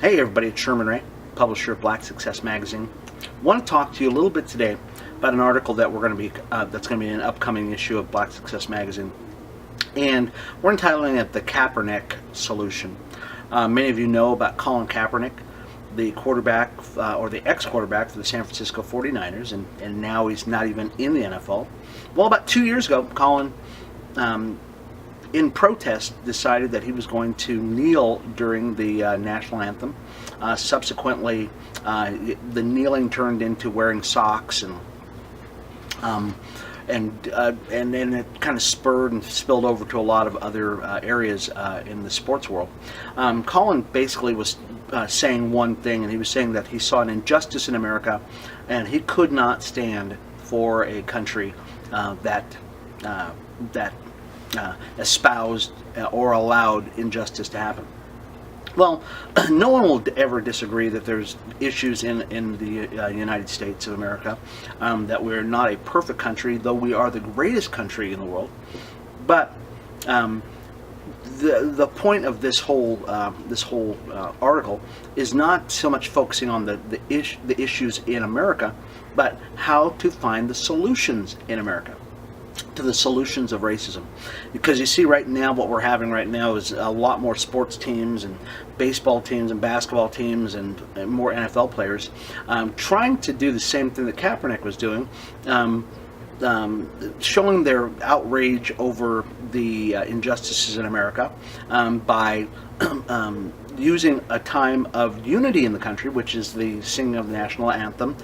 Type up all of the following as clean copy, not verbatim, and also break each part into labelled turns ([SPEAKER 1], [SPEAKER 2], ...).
[SPEAKER 1] Hey everybody, it's Sherman Ray, publisher of Black Success Magazine. I want to talk to you a little bit today about an article that that's going to be in an upcoming issue of Black Success Magazine, and we're entitling it "The Kaepernick Solution." Many of you know about Colin Kaepernick, the quarterback or the ex-quarterback for the San Francisco 49ers, and now he's not even in the NFL. Well, about 2 years ago, Colin, in protest, decided that he was going to kneel during the national anthem. Subsequently, the kneeling turned into wearing socks, and then it kind of spurred and spilled over to a lot of other areas in the sports world. Colin basically was saying one thing, and he was saying that he saw an injustice in America, and he could not stand for a country that espoused or allowed injustice to happen. Well, no one will ever disagree that there's issues in the United States of America, that we're not a perfect country, though we are the greatest country in the world. But the point of this whole article is not so much focusing on the issues in America, but how to find the solutions in America to the solutions of racism. Because you see right now, what we're having right now is a lot more sports teams and baseball teams and basketball teams and more NFL players trying to do the same thing that Kaepernick was doing, showing their outrage over the injustices in America by using a time of unity in the country, which is the singing of the national anthem,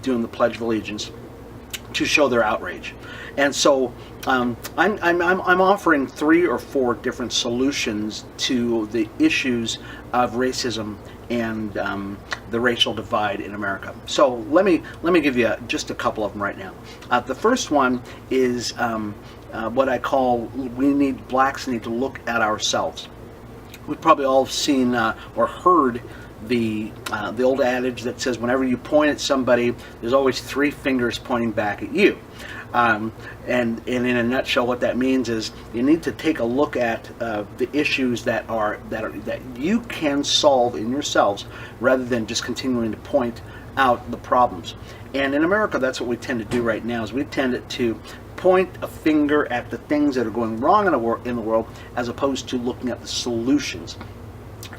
[SPEAKER 1] doing the Pledge of Allegiance, to show their outrage. And so I'm offering 3 or 4 different solutions to the issues of racism and the racial divide in America. So let me give you just a couple of them right now. The first one is what I call blacks need to look at ourselves. We've probably all seen or heard the old adage that says whenever you point at somebody, there's always 3 fingers pointing back at you. And in a nutshell, what that means is you need to take a look at the issues that you can solve in yourselves, rather than just continuing to point out the problems. And in America, that's what we tend to do right now. Is we tend to point a finger at the things that are going wrong in the world, as opposed to looking at the solutions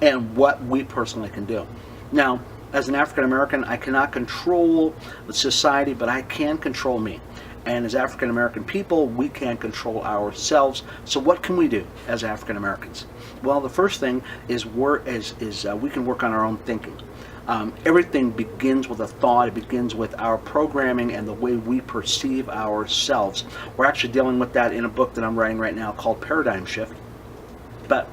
[SPEAKER 1] and what we personally can do. Now, as an African American, I cannot control the society, but I can control me. And as African American people, we can control ourselves. So what can we do as African Americans? Well, the first thing is we can work on our own thinking. Everything begins with a thought. It begins with our programming and the way we perceive ourselves. We're actually dealing with that in a book that I'm writing right now called Paradigm Shift. But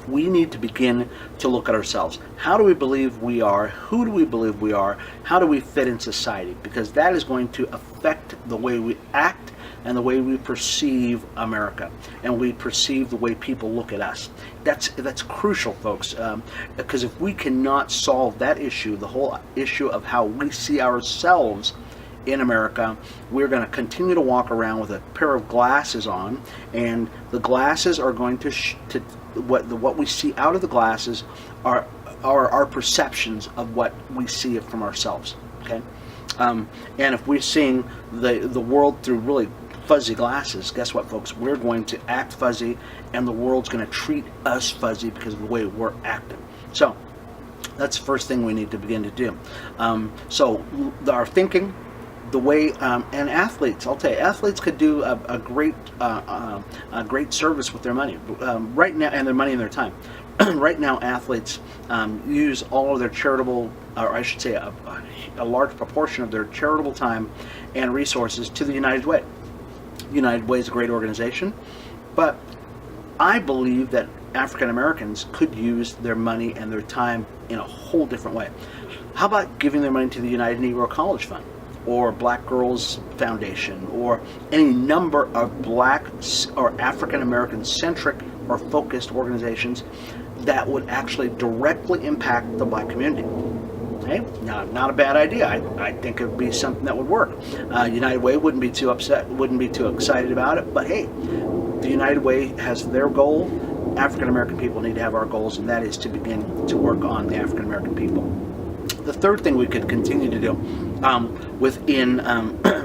[SPEAKER 1] we need to begin to look at ourselves. How do we believe we are? Who do we believe we are? How do we fit in society? Because that is going to affect the way we act and the way we perceive America, and we perceive the way people look at us. That's crucial, folks, because if we cannot solve that issue, the whole issue of how we see ourselves in America, we're going to continue to walk around with a pair of glasses on, and the glasses are going to what we see out of the glasses are our perceptions of what we see from ourselves. Okay, and if we're seeing the world through really fuzzy glasses, guess what, folks? We're going to act fuzzy, and the world's going to treat us fuzzy because of the way we're acting. So that's the first thing we need to begin to do. So our thinking, the way, and athletes, I'll tell you, athletes could do a great service with their money right now, and their money and their time. Right now, athletes use all of their charitable, or I should say a large proportion of their charitable time and resources to the United Way. United Way is a great organization, but I believe that African Americans could use their money and their time in a whole different way. How about giving their money to the United Negro College Fund, or Black Girls Foundation, or any number of Black or African American centric or focused organizations that would actually directly impact the Black community? Hey, not a bad idea. I think it would be something that would work. United Way wouldn't be too upset, wouldn't be too excited about it, but hey, the United Way has their goal, African American people need to have our goals, and that is to begin to work on the African American people. The third thing we could continue to do within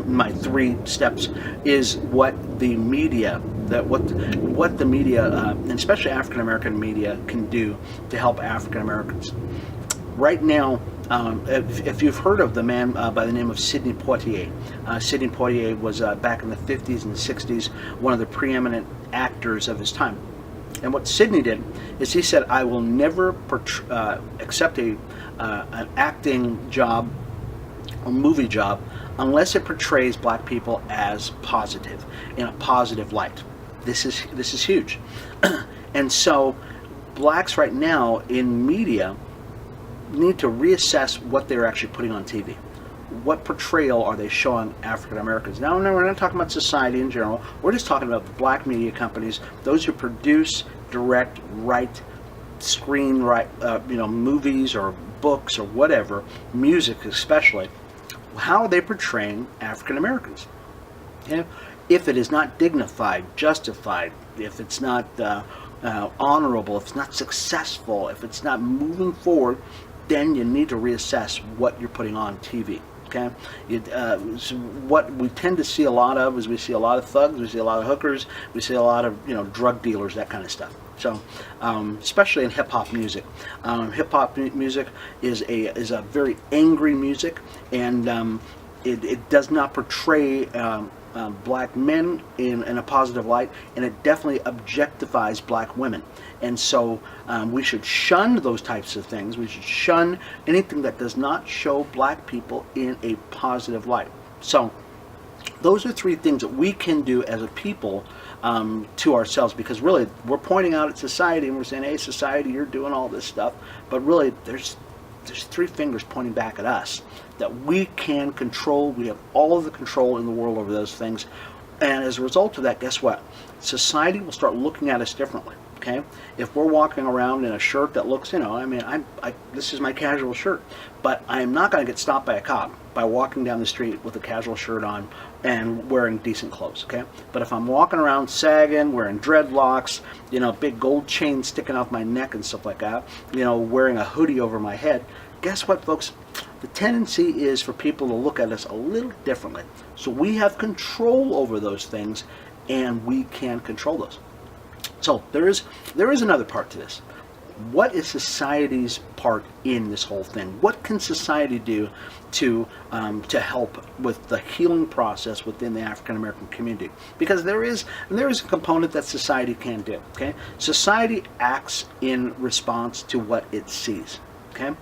[SPEAKER 1] my 3 steps is what the media, what the media, and especially African American media, can do to help African Americans. Right now, if you've heard of the man by the name of Sidney Poitier, Sidney Poitier was back in the 50s and 60s one of the preeminent actors of his time. And what Sidney did is he said, I will never accept an acting job or movie job unless it portrays black people as positive, in a positive light. This is huge. And so blacks right now in media need to reassess what they're actually putting on TV. What portrayal are they showing African Americans? Now, we're not talking about society in general. We're just talking about the black media companies, those who produce, direct, write, screenwrite, movies or books or whatever, music especially. How are they portraying African Americans? Okay? If it is not dignified, justified, if it's not honorable, if it's not successful, if it's not moving forward, then you need to reassess what you're putting on TV. Okay, so what we tend to see a lot of is we see a lot of thugs, we see a lot of hookers, we see a lot of drug dealers, that kind of stuff. So especially in hip hop music, hip hop music is a very angry music, and it does not portray black men in a positive light, and it definitely objectifies black women. And so we should shun those types of things. We should shun anything that does not show black people in a positive light. So those are 3 things that we can do as a people to ourselves, because really we're pointing out at society and we're saying, hey, society, you're doing all this stuff, but really there's 3 fingers pointing back at us that we can control. We have all of the control in the world over those things, and as a result of that, guess what? Society will start looking at us differently. Okay, if we're walking around in a shirt that looks, this is my casual shirt, but I am not going to get stopped by a cop by walking down the street with a casual shirt on and wearing decent clothes. Okay, but if I'm walking around sagging, wearing dreadlocks, big gold chain sticking off my neck and stuff like that, wearing a hoodie over my head, guess what, folks? The tendency is for people to look at us a little differently. So we have control over those things, and we can control those. So there is another part to this. What is society's part in this whole thing? What can society do to help with the healing process within the African American community? Because there is a component that society can do. Okay, society acts in response to what it sees. Okay,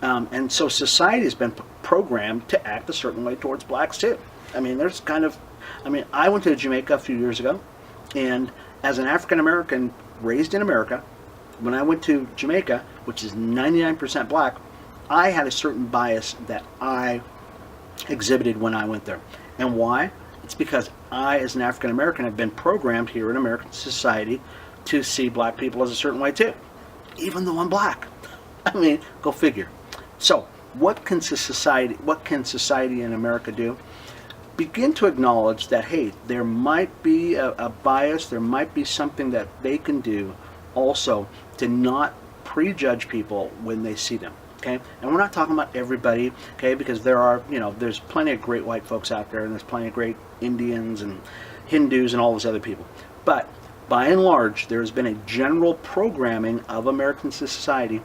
[SPEAKER 1] and so society has been programmed to act a certain way towards blacks too. I went to Jamaica a few years ago, and as an African American raised in America, when I went to Jamaica, which is 99% black, I had a certain bias that I exhibited when I went there. And why? It's because I, as an African American, have been programmed here in American society to see black people as a certain way too, even though I'm black. Go figure. So, what can society in America do? Begin to acknowledge that, hey, there might be a bias, there might be something that they can do also to not prejudge people when they see them. Okay, and we're not talking about everybody, okay, because there's plenty of great white folks out there, and there's plenty of great Indians and Hindus and all those other people. But by and large, there's been a general programming of American society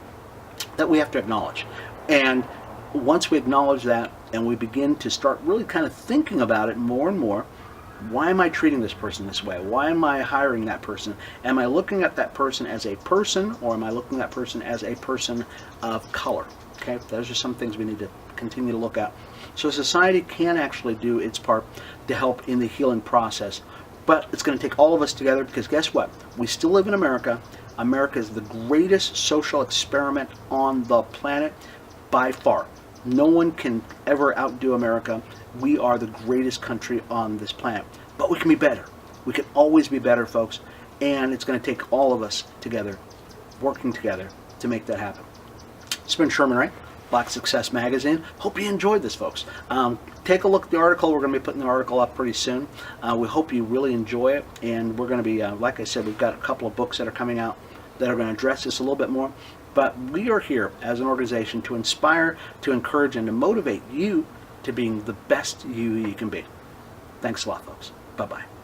[SPEAKER 1] that we have to acknowledge. And once we acknowledge that and we begin to start really kind of thinking about it more and more, why am I treating this person this way? Why am I hiring that person? Am I looking at that person as a person, or am I looking at that person as a person of color? Okay, those are some things we need to continue to look at. So society can actually do its part to help in the healing process, but it's going to take all of us together, because guess what? We still live in America. America is the greatest social experiment on the planet by far. No one can ever outdo America. We are the greatest country on this planet. But we can be better. We can always be better, folks. And it's going to take all of us together, working together, to make that happen. It's been Sherman, right? Black Success Magazine. Hope you enjoyed this, folks. Take a look at the article. We're going to be putting the article up pretty soon. We hope you really enjoy it, and we're going to be, like I said, we've got a couple of books that are coming out that are going to address this a little bit more. But we are here as an organization to inspire, to encourage, and to motivate you to being the best you can be. Thanks a lot, folks. Bye-bye.